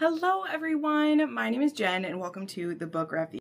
Hello everyone, my name is Jen and welcome to the book review.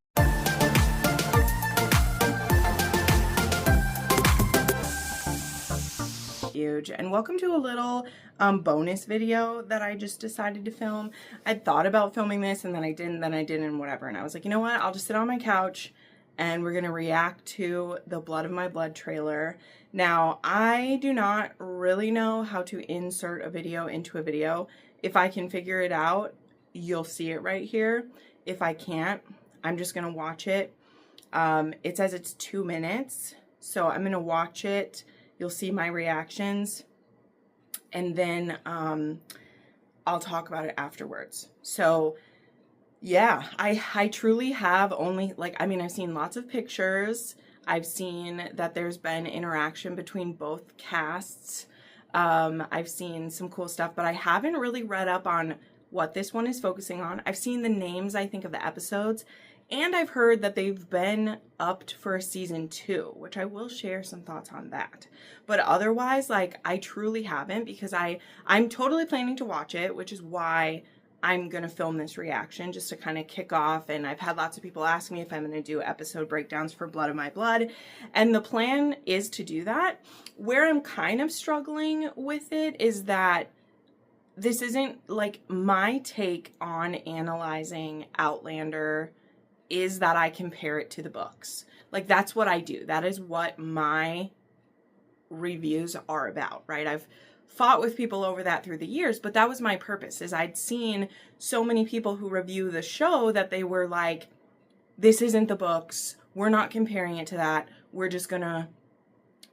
And welcome to a little bonus video that I just decided to film. I thought about filming this and then I didn't, and whatever. And I was like, you know what, I'll just sit on my couch and we're gonna react to the Blood of My Blood trailer. Now, I do not really know how to insert a video into a video. If I can figure it out, you'll see it right here. If I can't, I'm just gonna watch it. It says it's 2 minutes, so I'm gonna watch it. You'll see my reactions, and then I'll talk about it afterwards. So yeah, I truly have only, I've seen lots of pictures. I've seen that there's been interaction between both casts. I've seen some cool stuff, but I haven't really read up on what this one is focusing on. I've seen the names, I think, of the episodes, and I've heard that they've been upped for a season 2, which I will share some thoughts on that. But otherwise, I truly haven't, because I'm totally planning to watch it, which is why I'm going to film this reaction, just to kind of kick off. And I've had lots of people ask me if I'm going to do episode breakdowns for Blood of My Blood, and the plan is to do that. Where I'm kind of struggling with it is that this isn't, my take on analyzing Outlander is that I compare it to the books. That's what I do. That is what my reviews are about, right? I've fought with people over that through the years, but that was my purpose, is I'd seen so many people who review the show that they were like, this isn't the books. We're not comparing it to that. We're just gonna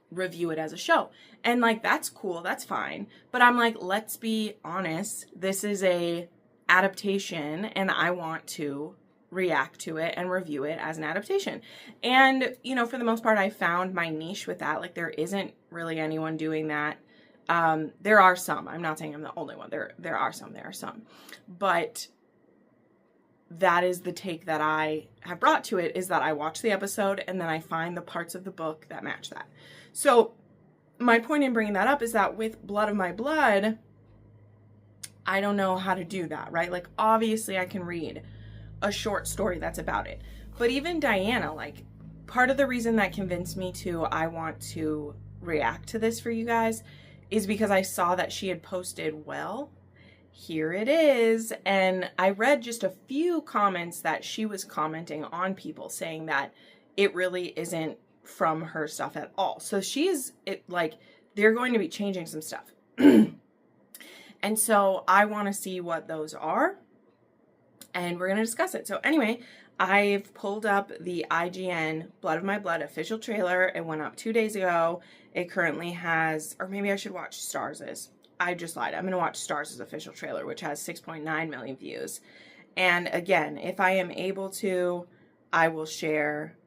review it as a show. And that's cool, that's fine. But I'm like, let's be honest, this is a adaptation and I want to react to it and review it as an adaptation. And, for the most part, I found my niche with that. There isn't really anyone doing that. There are some. I'm not saying I'm the only one. There are some. But that is the take that I have brought to it, is that I watch the episode and then I find the parts of the book that match that. So my point in bringing that up is that with Blood of My Blood, I don't know how to do that, right? Obviously I can read a short story that's about it. But even Diana, part of the reason that convinced me to, I want to react to this for you guys, is because I saw that she had posted, well, here it is. And I read just a few comments that she was commenting on people saying that it really isn't from her stuff at all. So they're going to be changing some stuff. And so I want to see what those are, and we're going to discuss it. So anyway, I've pulled up the IGN Blood of My Blood official trailer. It went up 2 days ago. It currently has, or maybe I should watch Starz's. I just lied. I'm going to watch Starz's official trailer, which has 6.9 million views. And again, if I am able to, I will share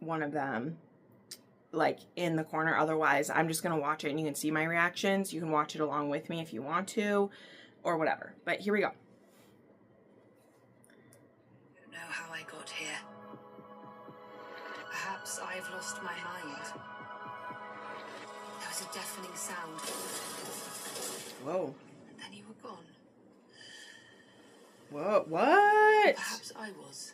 one of them in the corner. Otherwise, I'm just going to watch it and you can see my reactions. You can watch it along with me if you want to, or whatever. But here we go. How I got here. Perhaps I've lost my mind. There was a deafening sound. Whoa. And then you were gone. Whoa, what? Perhaps I was.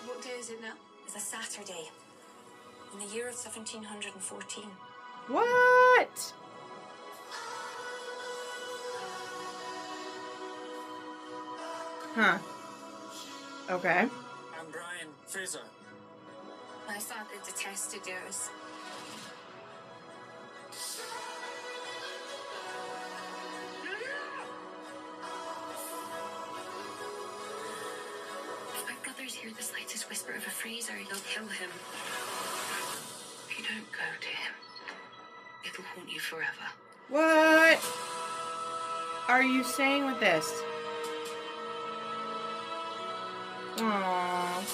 What day is it now? It's a Saturday. In the year of 1714. What? Huh. Okay. I'm Brian Fraser. My father detested yours. If my brothers hear the slightest whisper of a Fraser, they'll kill him. If you don't go to him, it'll haunt you forever. What are you saying with this? Aww.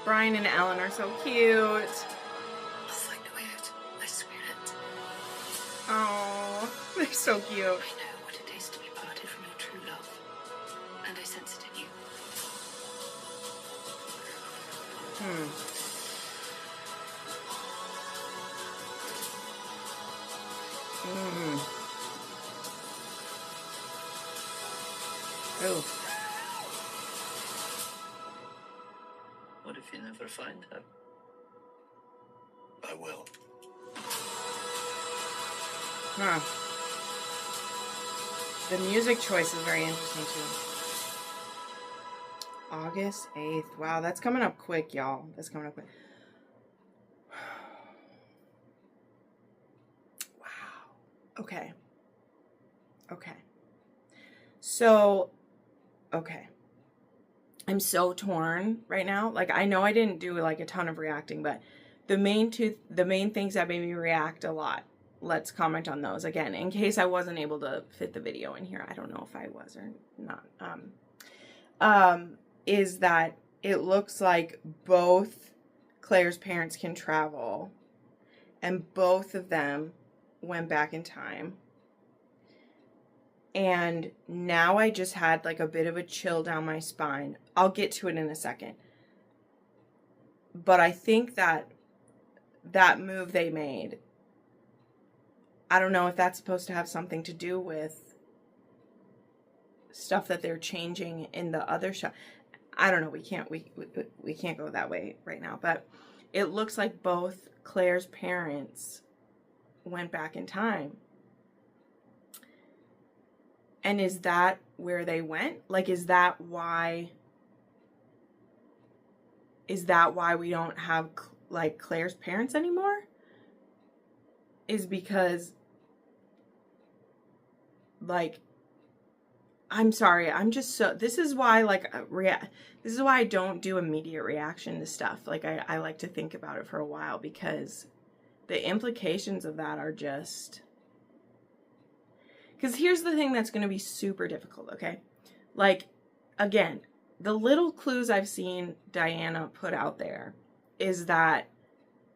Brian and Ellen are so cute. I'll find a way out. I swear it. Aww. They're so cute. I know what it is to be parted from your true love. And I sense it in you. Oh. What if you never find her? I will. Huh. The music choice is very interesting too. August 8th. Wow, that's coming up quick, y'all. That's coming up quick. Wow. Okay. Okay. So, okay. I'm so torn right now. Like, I know I didn't do like a ton of reacting, but the main things that made me react a lot, let's comment on those again in case I wasn't able to fit the video in here. I don't know if I was or not. Is that it looks like both Claire's parents can travel and both of them went back in time. And now I just had like a bit of a chill down my spine. I'll get to it in a second. But I think that move they made, I don't know if that's supposed to have something to do with stuff that they're changing in the other show. I don't know. We can't go that way right now. But it looks like both Claire's parents went back in time. And is that where they went? Like, is that why we don't have like Claire's parents anymore? Is because, like, I'm sorry, I'm just so, this is why, like, this is why I don't do immediate reaction to stuff. Like, I like to think about it for a while, because the implications of that are just, because here's the thing that's going to be super difficult, okay? Like, again, the little clues I've seen Diana put out there is that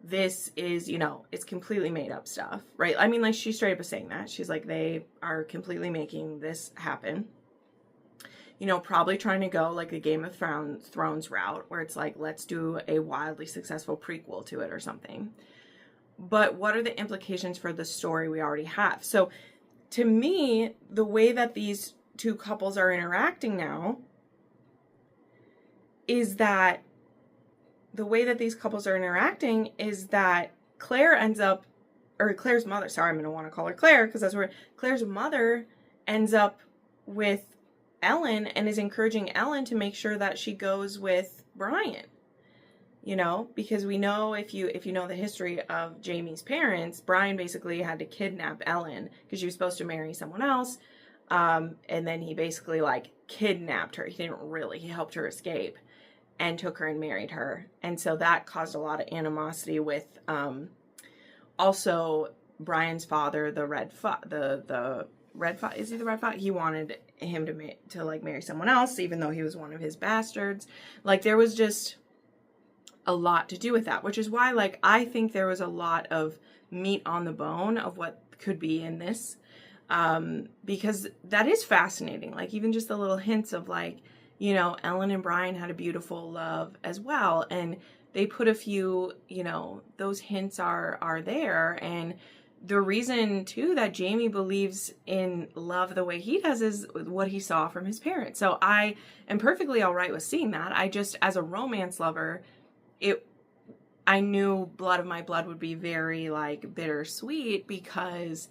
this is, you know, it's completely made up stuff, right? I mean, like, she straight up is saying that. She's like, they are completely making this happen. You know, probably trying to go like a Game of Thrones route where it's like, let's do a wildly successful prequel to it or something. But what are the implications for the story we already have? So to me, the way that these two couples are interacting now is that Claire ends up, or Claire's mother, sorry, I'm going to want to call her Claire because that's where Claire's mother ends up with Ellen and is encouraging Ellen to make sure that she goes with Brian. You know, because we know, if you know the history of Jamie's parents, Brian basically had to kidnap Ellen because she was supposed to marry someone else. And then he basically like kidnapped her. He helped her escape and took her and married her. And so that caused a lot of animosity with, also Brian's father, the Red Fox, is he the Red Fox? He wanted him to like marry someone else, even though he was one of his bastards. Like, there was just a lot to do with that, which is why, like, I think there was a lot of meat on the bone of what could be in this, because that is fascinating. Like, even just the little hints of, like, you know, Ellen and Brian had a beautiful love as well, and they put a few, you know, those hints are there. And the reason too that Jamie believes in love the way he does is what he saw from his parents. So I am perfectly all right with seeing that. I just, as a romance lover, I knew Blood of My Blood would be very, like, bittersweet because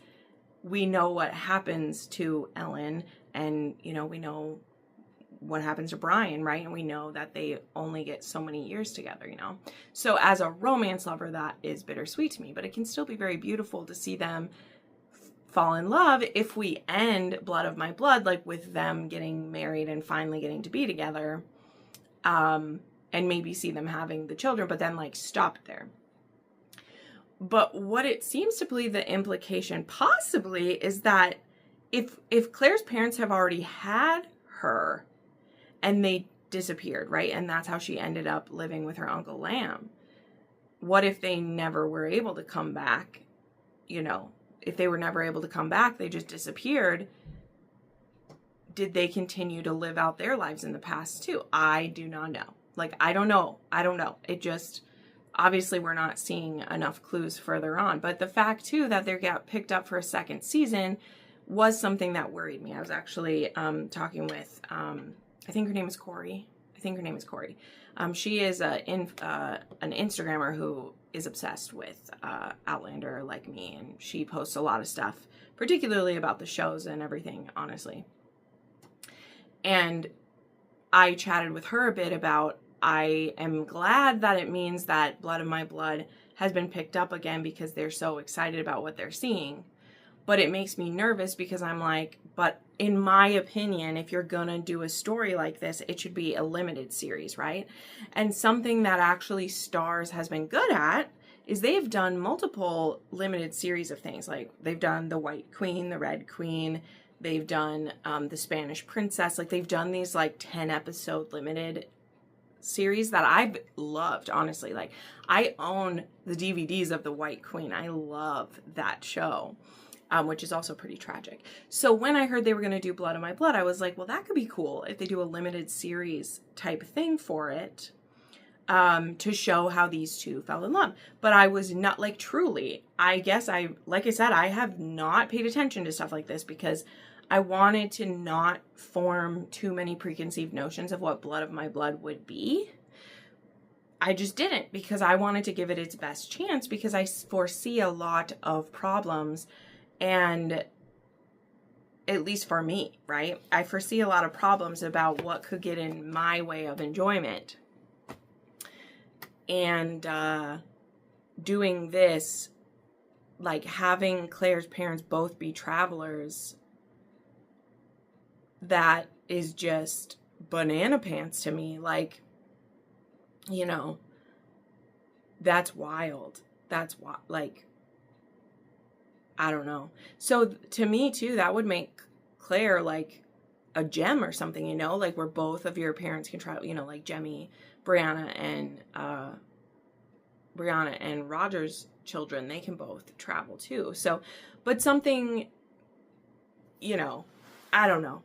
we know what happens to Ellen, and, you know, we know what happens to Brian, right? And we know that they only get so many years together, you know? So as a romance lover, that is bittersweet to me, but it can still be very beautiful to see them fall in love if we end Blood of My Blood, like, with them getting married and finally getting to be together. And maybe see them having the children, but then, like, stop there. But what it seems to be the implication possibly is that if Claire's parents have already had her and they disappeared, right? And that's how she ended up living with her Uncle Lamb. What if they never were able to come back? You know, if they were never able to come back, they just disappeared. Did they continue to live out their lives in the past too? I do not know. Like, I don't know. It just, obviously we're not seeing enough clues further on. But the fact too that they got picked up for a second season was something that worried me. I was actually talking with, I think her name is Corey. She is an Instagrammer who is obsessed with Outlander like me, and she posts a lot of stuff, particularly about the shows and everything, honestly. And I chatted with her a bit about, I am glad that it means that Blood of My Blood has been picked up again because they're so excited about what they're seeing. But it makes me nervous because I'm like, but in my opinion, if you're gonna do a story like this, it should be a limited series, right? And something that actually Starz has been good at is they've done multiple limited series of things. Like, they've done The White Queen, The Red Queen, they've done The Spanish Princess. Like, they've done these like 10 episode limited series that I've loved, honestly. Like, I own the DVDs of The White Queen. I love that show. Which is also pretty tragic. So when I heard they were going to do Blood of My Blood, I was like, well, that could be cool if they do a limited series type thing for it, to show how these two fell in love. But I was not, like, truly, I guess like I said, I have not paid attention to stuff like this because I wanted to not form too many preconceived notions of what Blood of My Blood would be. I just didn't, because I wanted to give it its best chance, because I foresee a lot of problems. And at least for me, right? I foresee a lot of problems about what could get in my way of enjoyment. And doing this, like having Claire's parents both be travelers, that is just banana pants to me. Like, you know, that's wild. That's like, I don't know. So to me too, that would make Claire like a gem or something, you know, like where both of your parents can travel, you know, like Jemmy, Brianna and Roger's children, they can both travel too. So, but something, you know, I don't know.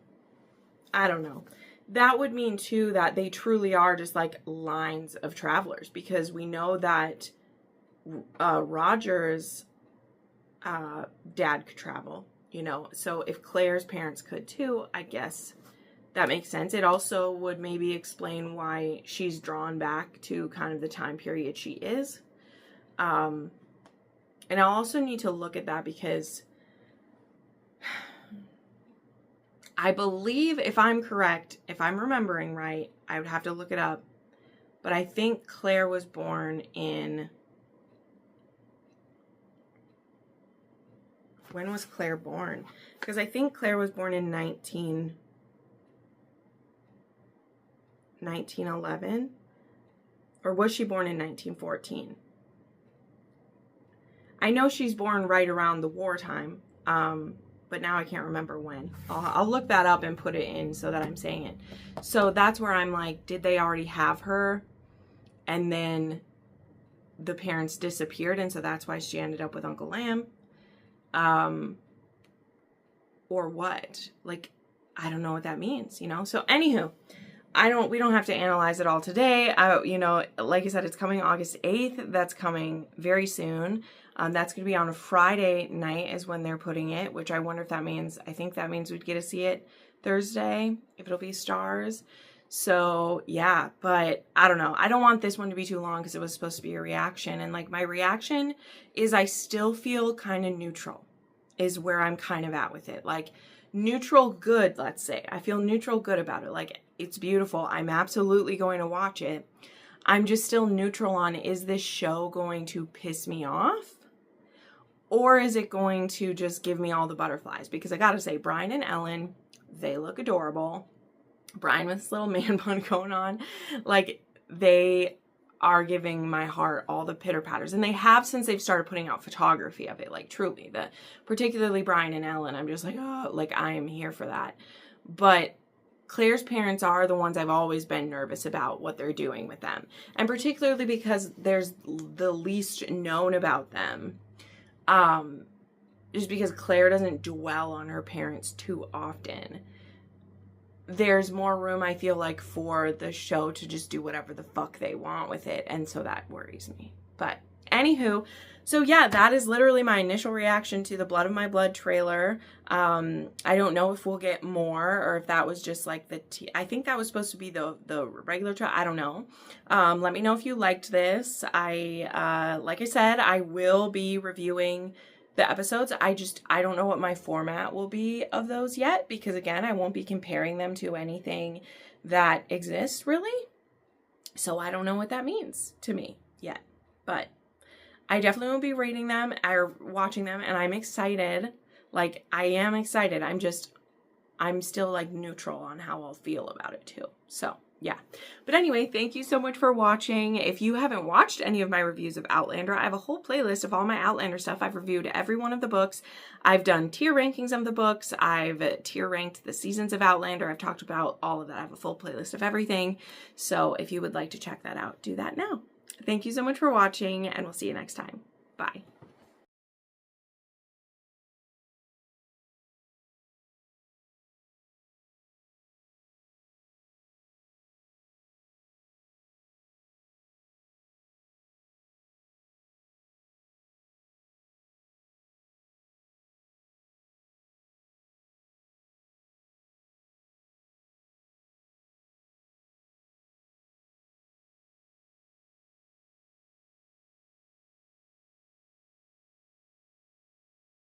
That would mean too that they truly are just like lines of travelers, because we know that Roger's dad could travel, you know, so if Claire's parents could too, I guess that makes sense. It also would maybe explain why she's drawn back to kind of the time period she is. And I'll also need to look at that because I believe, if I'm correct, if I'm remembering right, I would have to look it up, but I think Claire was born in... When was Claire born? Because I think Claire was born in 1911. Or was she born in 1914? I know she's born right around the wartime, but now I can't remember when. I'll look that up and put it in so that I'm saying it. So that's where I'm like, did they already have her? And then the parents disappeared, and so that's why she ended up with Uncle Lam? Or what? Like, I don't know what that means, you know? So anywho, we don't have to analyze it all today. You know, like I said, it's coming August 8th. That's coming very soon. That's going to be on a Friday night is when they're putting it, which I wonder if that means, I think that means we'd get to see it Thursday, if it'll be Starz. So yeah, but I don't know. I don't want this one to be too long because it was supposed to be a reaction. And like, my reaction is I still feel kind of neutral is where I'm kind of at with it. Like, neutral good, let's say. I feel neutral good about it. Like, it's beautiful. I'm absolutely going to watch it. I'm just still neutral on, is this show going to piss me off? Or is it going to just give me all the butterflies? Because I gotta say, Brian and Ellen, they look adorable. Brian with this little man bun going on. Like, they are giving my heart all the pitter patters, and they have since they've started putting out photography of it. Like, truly, particularly Brian and Ellen, I'm just like, oh, like, I am here for that. But Claire's parents are the ones I've always been nervous about what they're doing with them, and particularly because there's the least known about them. Just because Claire doesn't dwell on her parents too often. there's more room, I feel like, for the show to just do whatever the fuck they want with it. And so that worries me. But anywho, so yeah, that is literally my initial reaction to the Blood of My Blood trailer. I don't know if we'll get more or if that was just like I think that was supposed to be the regular trailer. I don't know. Let me know if you liked this. Like I said, I will be reviewing the episodes. I don't know what my format will be of those yet, because again, I won't be comparing them to anything that exists really. So I don't know what that means to me yet, but I definitely will be reading them or watching them, and I'm excited. Like, I am excited. I'm still like neutral on how I'll feel about it too. So yeah. But anyway, thank you so much for watching. If you haven't watched any of my reviews of Outlander, I have a whole playlist of all my Outlander stuff. I've reviewed every one of the books. I've done tier rankings of the books. I've tier ranked the seasons of Outlander. I've talked about all of that. I have a full playlist of everything. So if you would like to check that out, do that now. Thank you so much for watching, and we'll see you next time.